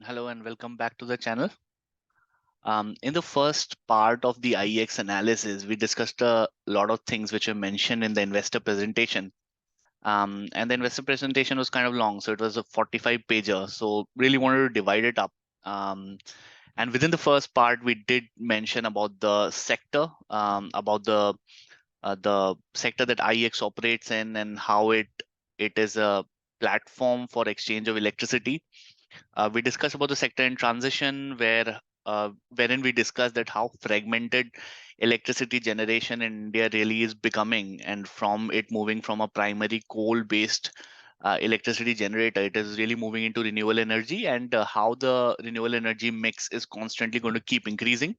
Hello and welcome back to the channel. In the first part of the IEX analysis, we discussed a lot of things which were mentioned in the investor presentation. And the investor presentation was kind of long, so it was a 45 pager. So really wanted to divide it up. Um, and within the first part, we did mention about the sector, about the sector that IEX operates in, and how it is a platform for exchange of electricity. We discussed about the sector in transition, wherein we discussed that how fragmented electricity generation in India really is becoming, and from it moving from a primary coal-based electricity generator, it is really moving into renewable energy, and how the renewable energy mix is constantly going to keep increasing.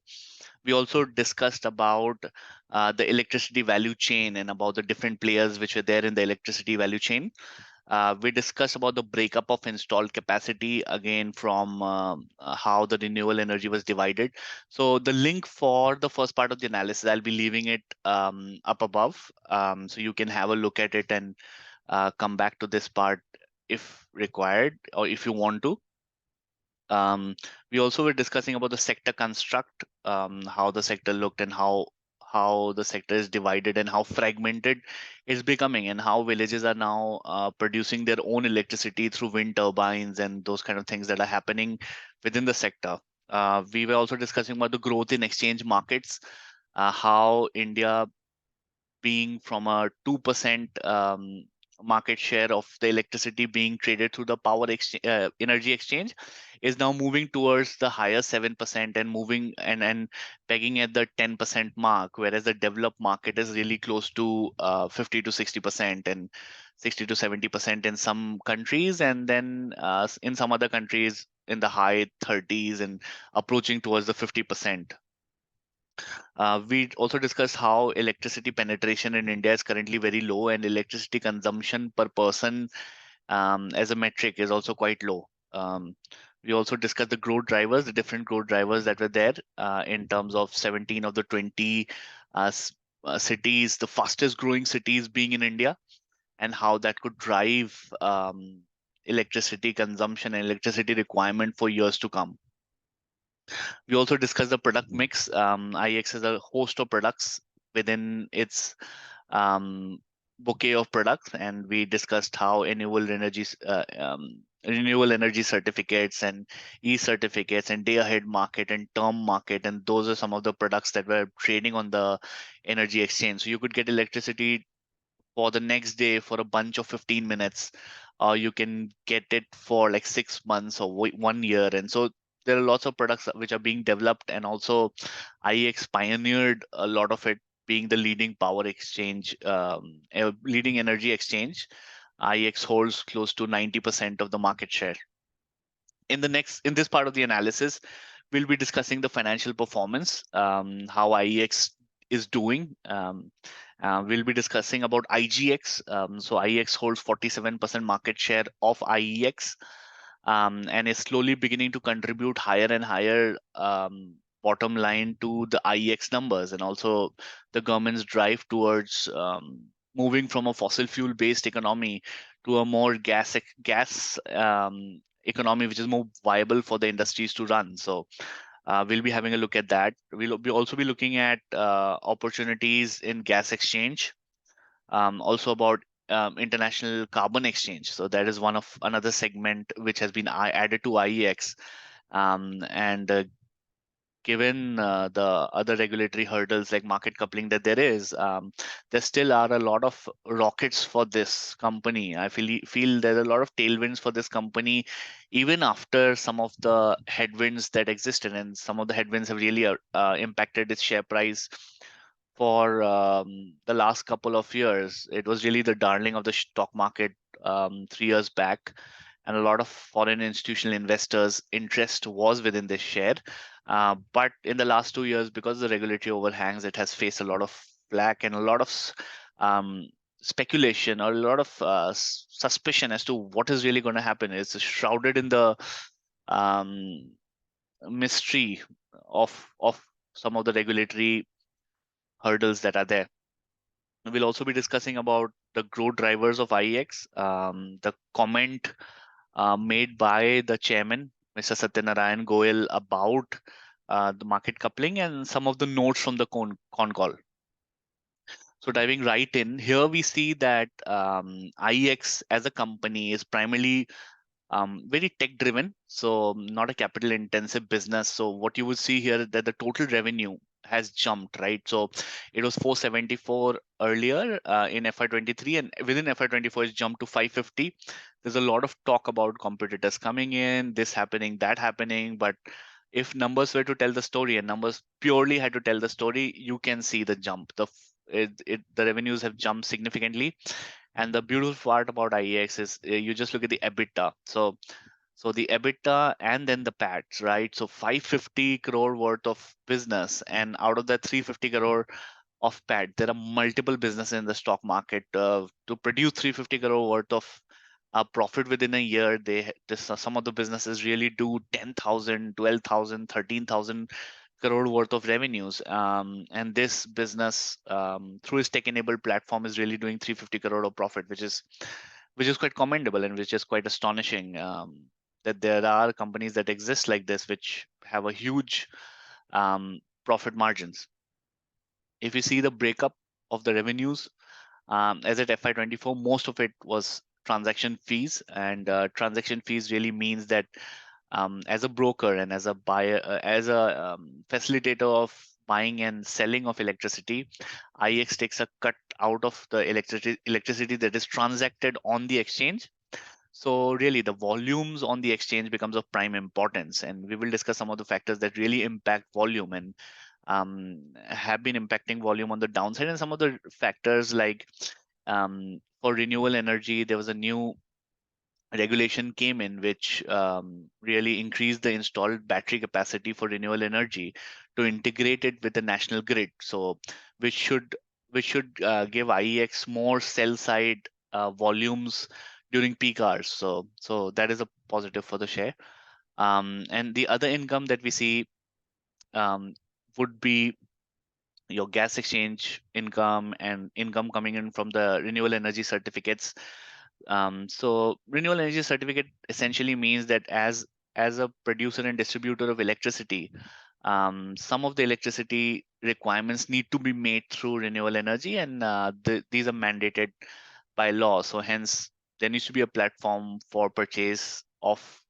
We also discussed about the electricity value chain and about the different players which were there in the electricity value chain. We discussed about the breakup of installed capacity again from how the renewable energy was divided. So the link for the first part of the analysis, I'll be leaving it up above, so you can have a look at it and come back to this part if required or if you want to. We also were discussing about the sector construct, how the sector looked and how the sector is divided and how fragmented it's becoming, and how villages are now producing their own electricity through wind turbines and those kind of things that are happening within the sector. We were also discussing about the growth in exchange markets, how India, being from a 2% market share of the electricity being traded through the energy exchange, is now moving towards the higher 7% and moving and pegging at the 10% mark, whereas the developed market is really close to 50 to 60% and 60 to 70% in some countries, and then in some other countries in the high 30s and approaching towards the 50%. We also discussed how electricity penetration in India is currently very low, and electricity consumption per person as a metric is also quite low. We also discussed the growth drivers, the different growth drivers that were there in terms of 17 of the 20 cities, the fastest growing cities being in India, and how that could drive electricity consumption and electricity requirement for years to come. We also discussed the product mix. IEX has a host of products within its bouquet of products, and we discussed how renewable energy certificates and e-certificates and day-ahead market and term market, and those are some of the products that were trading on the energy exchange. So you could get electricity for the next day for a bunch of 15 minutes, or you can get it for like 6 months or 1 year. And so there are lots of products which are being developed, and also IEX pioneered a lot of it, being the leading power exchange, leading energy exchange. IEX holds close to 90% of the market share. In this part of the analysis, we'll be discussing the financial performance, how IEX is doing. We'll be discussing about IGX. So IEX holds 47% market share of IEX, and is slowly beginning to contribute higher and higher bottom line to the IEX numbers, and also the government's drive towards moving from a fossil fuel based economy to a more gas economy, which is more viable for the industries to run. So we'll be having a look at that. We'll also be looking at opportunities in gas exchange, also about international carbon exchange. So that is another segment which has been added to IEX, and given the other regulatory hurdles like market coupling that there still are a lot of rockets for this company. I feel there's a lot of tailwinds for this company, even after some of the headwinds that existed, and some of the headwinds have really impacted its share price for the last couple of years. It was really the darling of the stock market 3 years back, and a lot of foreign institutional investors' interest was within this share. But in the last 2 years, because of the regulatory overhangs, it has faced a lot of flack and a lot of speculation, or a lot of suspicion as to what is really going to happen. It's shrouded in the mystery of some of the regulatory hurdles that are there. We'll also be discussing about the growth drivers of IEX, the comment made by the chairman, Mr. Satyanarayan Goel about the market coupling and some of the notes from the con call. So diving right in, here we see that IEX as a company is primarily very tech driven, so not a capital intensive business. So what you would see here is that the total revenue has jumped, right? So it was 474 earlier in FY23, and within FY24 it's jumped to 550. There's a lot of talk about competitors coming in, this happening, that happening, but if numbers were to tell the story and numbers purely had to tell the story, you can see the jump. The revenues have jumped significantly, and the beautiful part about IEX is you just look at the EBITDA. So the EBITDA and then the PAT, right? So 550 crore worth of business, and out of that 350 crore of PAT, there are multiple businesses in the stock market to produce 350 crore worth of profit within a year. Some of the businesses really do 10,000, 12,000, 13,000 crore worth of revenues. And this business, through its tech-enabled platform, is really doing 350 crore of profit, which is quite commendable and which is quite astonishing. That there are companies that exist like this, which have a huge profit margins. If you see the breakup of the revenues, as at FY24, most of it was transaction fees, and transaction fees really means that as a broker and as a buyer, as a facilitator of buying and selling of electricity, IEX takes a cut out of the electricity that is transacted on the exchange. So really, the volumes on the exchange becomes of prime importance, and we will discuss some of the factors that really impact volume and have been impacting volume on the downside, and some of the factors like for renewable energy, there was a new regulation came in which really increased the installed battery capacity for renewable energy to integrate it with the national grid. So which should give IEX more sell side volumes during peak hours. So that is a positive for the share. And the other income that we see would be your gas exchange income and income coming in from the renewable energy certificates. So renewable energy certificate essentially means that as a producer and distributor of electricity, some of the electricity requirements need to be made through renewable energy, and these are mandated by law. So hence, there needs to be a platform for purchase of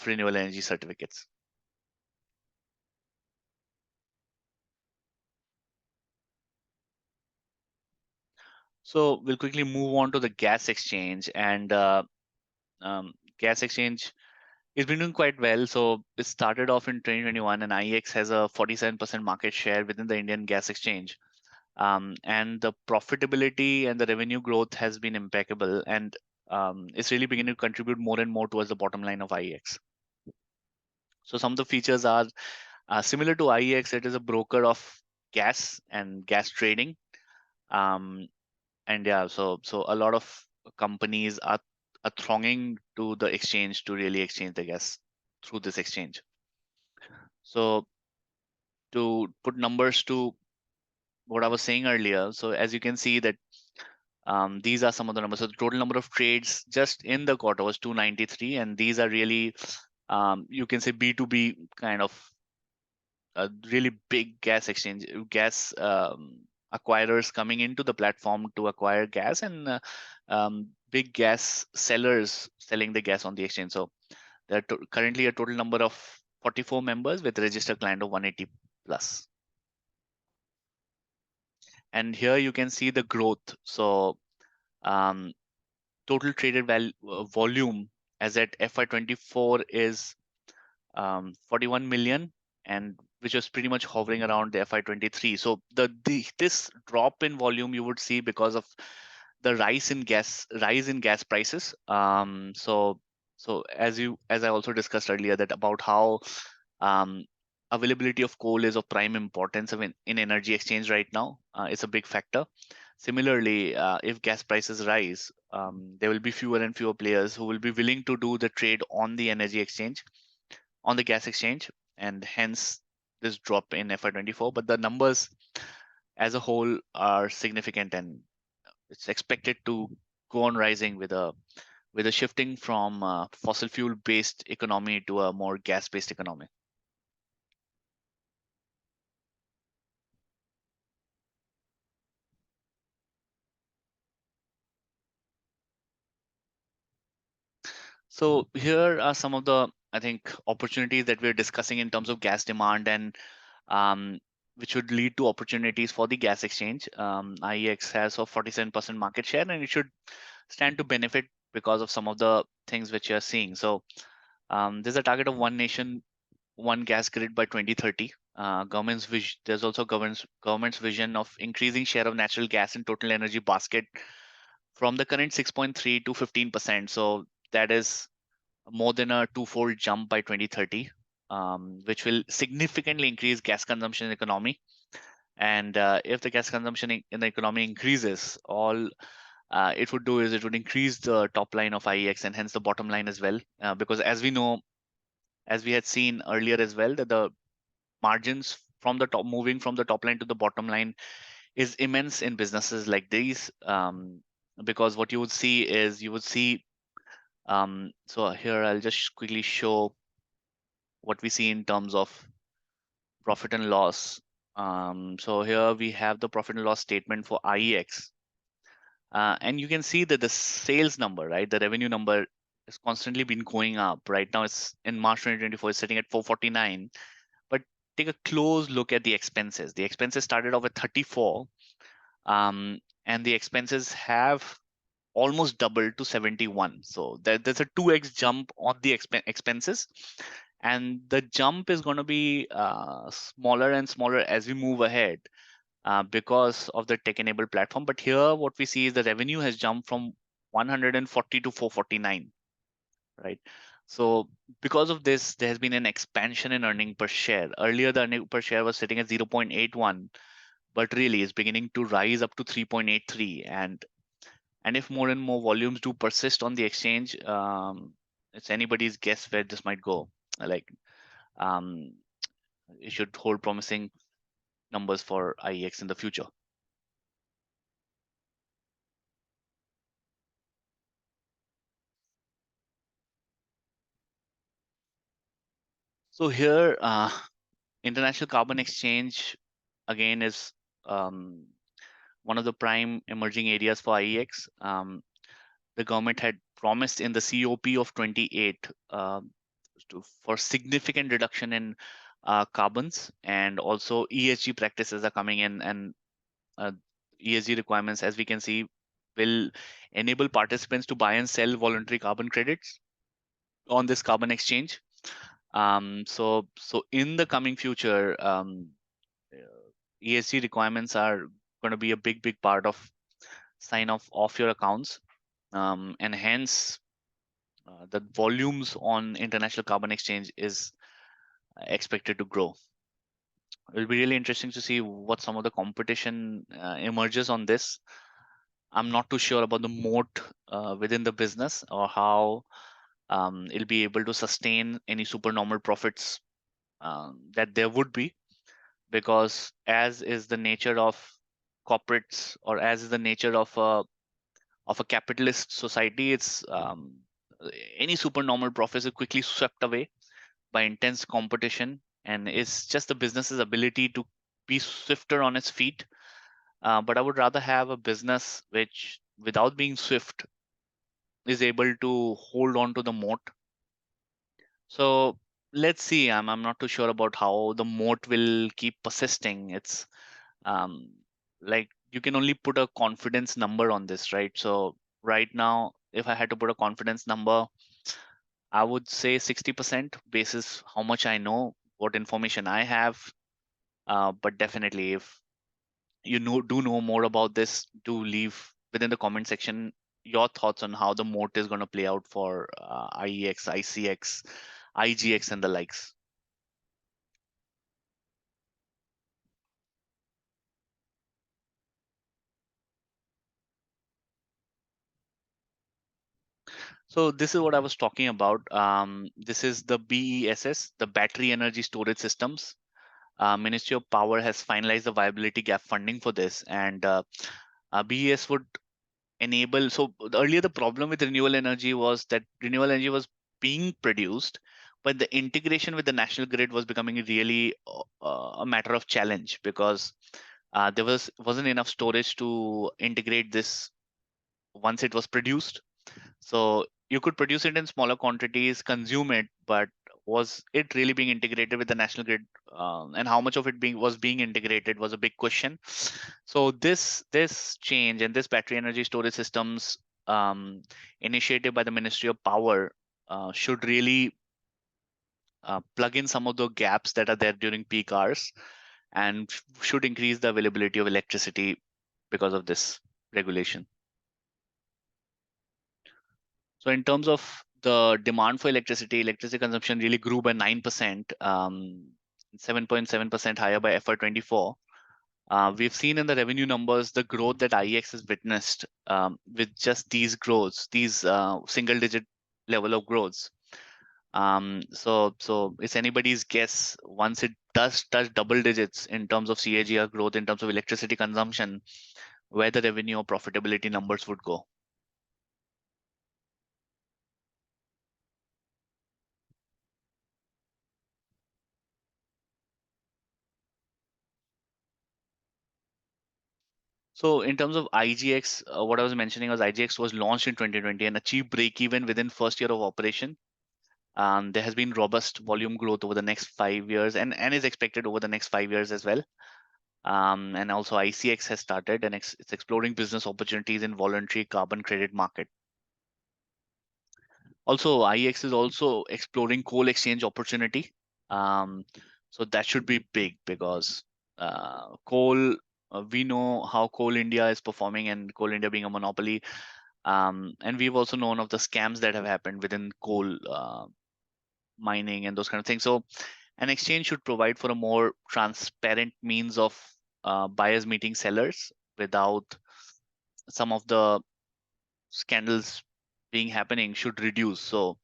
renewable energy certificates. So we'll quickly move on to the gas exchange, and gas exchange it's been doing quite well. So it started off in 2021, and IEX has a 47% market share within the Indian gas exchange. And the profitability and the revenue growth has been impeccable, and it's really beginning to contribute more and more towards the bottom line of IEX. So some of the features are similar to IEX. It is a broker of gas and gas trading. And yeah, so a lot of companies are thronging to the exchange to really exchange the gas through this exchange. So to put numbers to what I was saying earlier, so as you can see that these are some of the numbers. So the total number of trades just in the quarter was 293, and these are really you can say B2B kind of a really big gas exchange, gas acquirers coming into the platform to acquire gas, and big gas sellers selling the gas on the exchange. So there are currently a total number of 44 members with registered client of 180 plus. And here you can see the growth. So total traded volume as at FY24 is 41 million, and which was pretty much hovering around the FY23. So this drop in volume you would see because of the rise in gas prices. So as I also discussed earlier, that about how um, availability of coal is of prime importance in energy exchange right now. It's a big factor. Similarly, if gas prices rise, there will be fewer and fewer players who will be willing to do the trade on the energy exchange, on the gas exchange, and hence this drop in FY24. But the numbers as a whole are significant, and it's expected to go on rising with a with a shifting from fossil fuel based economy to a more gas based economy. So here are some of the, I think, opportunities that we're discussing in terms of gas demand, and um, which would lead to opportunities for the gas exchange. IEX has a 47% market share, and it should stand to benefit because of some of the things which you're seeing. So there's a target of one nation, one gas grid by 2030. There's also government's vision of increasing share of natural gas in total energy basket from the current 6.3 to 15%. So that is more than a twofold jump by 2030, which will significantly increase gas consumption in the economy. And if the gas consumption in the economy increases, all it would do is it would increase the top line of IEX and hence the bottom line as well. Because as we know, as we had seen earlier as well, that the margins from the top, moving from the top line to the bottom line, is immense in businesses like these. Because what you would see is you would see, so here I'll just quickly show what we see in terms of profit and loss. So here we have the profit and loss statement for IEX. And you can see that the sales number, right, the revenue number has constantly been going up. Right now, it's in March 2024, it's sitting at 449. But take a close look at the expenses. The expenses started off at 34, and the expenses have almost doubled to 71. So there's a 2x jump on the expenses, and the jump is going to be smaller and smaller as we move ahead because of the tech-enabled platform. But here, what we see is the revenue has jumped from 140 to 449, right? So because of this, there has been an expansion in earning per share. Earlier, the earning per share was sitting at 0.81, but really is beginning to rise up to 3.83. And if more and more volumes do persist on the exchange, it's anybody's guess where this might go. Like, um, it should hold promising numbers for IEX in the future. So here, international carbon exchange again is um, one of the prime emerging areas for IEX. The government had promised in the COP of 28 for significant reduction in carbons, and also ESG practices are coming in, and uh, ESG requirements, as we can see, will enable participants to buy and sell voluntary carbon credits on this carbon exchange. So in the coming future, ESG requirements are going to be a big part of sign off of your accounts, and hence the volumes on international carbon exchange is expected to grow. It'll be really interesting to see what some of the competition emerges on this. I'm not too sure about the moat within the business, or how it'll be able to sustain any supernormal profits that there would be, because as is the nature of corporates, or as is the nature of a capitalist society, it's any supernormal profits are quickly swept away by intense competition, and it's just the business's ability to be swifter on its feet. But I would rather have a business which, without being swift, is able to hold on to the moat. So let's see. I'm not too sure about how the moat will keep persisting. It's um, like you can only put a confidence number on this, right? So right now, if I had to put a confidence number, I would say 60% basis how much I know, what information I have. But definitely, if do know more about this, do leave within the comment section your thoughts on how the moat is going to play out for IEX, ICX, IGX, and the likes. So this is what I was talking about. This is the BESS, the Battery Energy Storage Systems. Ministry of Power has finalized the viability gap funding for this, and BES would enable. So earlier the problem with renewable energy was that renewable energy was being produced, but the integration with the national grid was becoming really a matter of challenge, because there wasn't enough storage to integrate this once it was produced. So you could produce it in smaller quantities, consume it, but was it really being integrated with the national grid? And how much of it being integrated was a big question. So this change and this battery energy storage systems initiative by the Ministry of Power should really plug in some of the gaps that are there during peak hours, and should increase the availability of electricity because of this regulation. So in terms of the demand for electricity, electricity consumption really grew by 9%, 7.7% higher by FY24. We've seen in the revenue numbers the growth that IEX has witnessed, with just these growths, these single-digit level of growths. So it's anybody's guess, once it does touch double digits in terms of CAGR growth in terms of electricity consumption, where the revenue or profitability numbers would go. So in terms of IGX, what I was mentioning was IGX was launched in 2020 and achieved break even within first year of operation. There has been robust volume growth over the next 5 years, and is expected over the next 5 years as well. And also ICX has started, and it's exploring business opportunities in voluntary carbon credit market. Also, IEX is also exploring coal exchange opportunity. Um, so that should be big, because coal, we know how Coal India is performing, and Coal India being a monopoly. And we've also known of the scams that have happened within coal mining and those kind of things. So an exchange should provide for a more transparent means of buyers meeting sellers without some of the scandals being happening, should reduce. So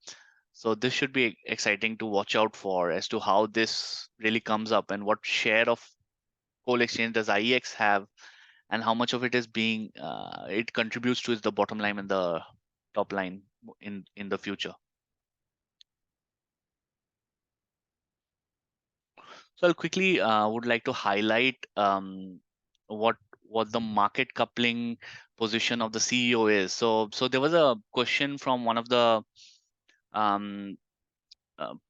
this should be exciting to watch out for, as to how this really comes up, and what share of coal exchange does IEX have, and how much of it is being it contributes to the bottom line and the top line in the future. So I'll quickly would like to highlight what the market coupling position of the CEO is. So there was a question from one of the um,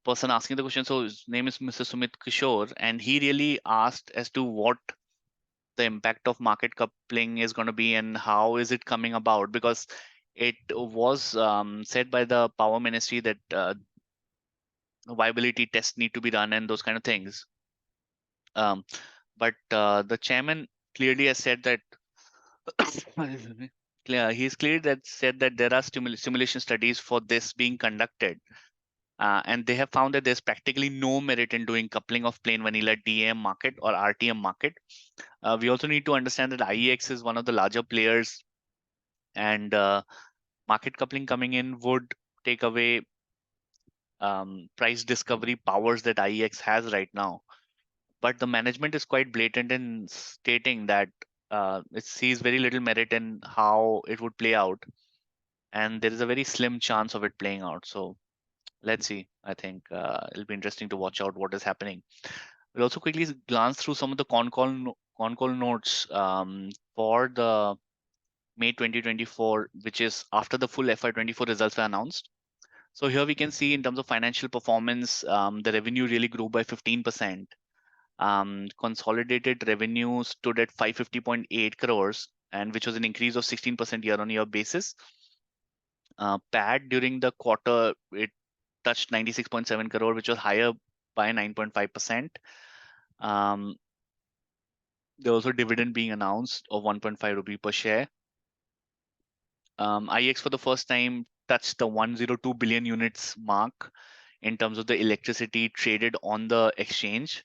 person asking the question. So his name is Mr. Sumit Kishore, and he really asked as to what the impact of market coupling is going to be, and how is it coming about, because it was said by the power ministry that viability tests need to be done and those kind of things. But the chairman clearly has said that he's clearly that said that there are simulation studies for this being conducted, and they have found that there's practically no merit in doing coupling of plain vanilla DAM market or RTM market. We also need to understand that IEX is one of the larger players, and market coupling coming in would take away price discovery powers that IEX has right now. But the management is quite blatant in stating that it sees very little merit in how it would play out, and there is a very slim chance of it playing out. So let's see. I think it'll be interesting to watch out what is happening. We'll also quickly glance through some of the con call notes for the May 2024, which is after the full FY24 results were announced. So here we can see, in terms of financial performance, the revenue really grew by 15%. Consolidated revenue stood at 550.8 crores, and which was an increase of 16% year-on-year basis. PAT during the quarter, it touched 96.7 crore, which was higher by 9.5%. There was also dividend being announced of 1.5 rupee per share. IEX for the first time touched the 102 billion units mark in terms of the electricity traded on the exchange,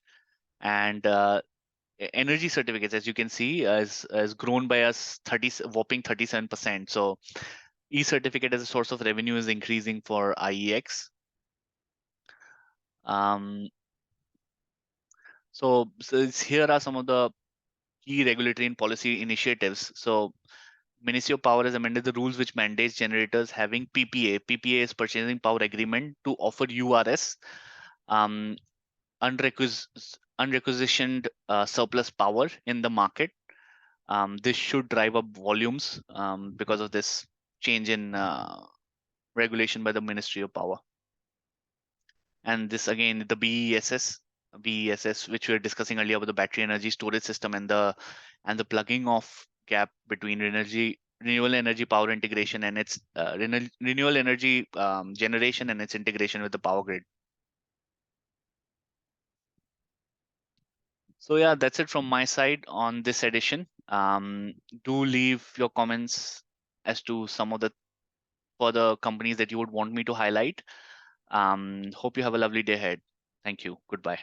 and energy certificates, as you can see, has grown by us whopping 37%. So e-certificate as a source of revenue is increasing for IEX. So here are some of the key regulatory and policy initiatives. So Ministry of Power has amended the rules which mandates generators having PPA. PPA is Purchasing Power Agreement to offer URS, um, unrequisitioned surplus power in the market. This should drive up volumes because of this change in regulation by the Ministry of Power. And this again, the BESS, which we were discussing earlier about the battery energy storage system and the plugging off gap between renewable energy power integration and its renewable energy generation and its integration with the power grid. So yeah, that's it from my side on this edition. Do leave your comments as to some of the further companies that you would want me to highlight. Hope you have a lovely day ahead. Thank you. Goodbye.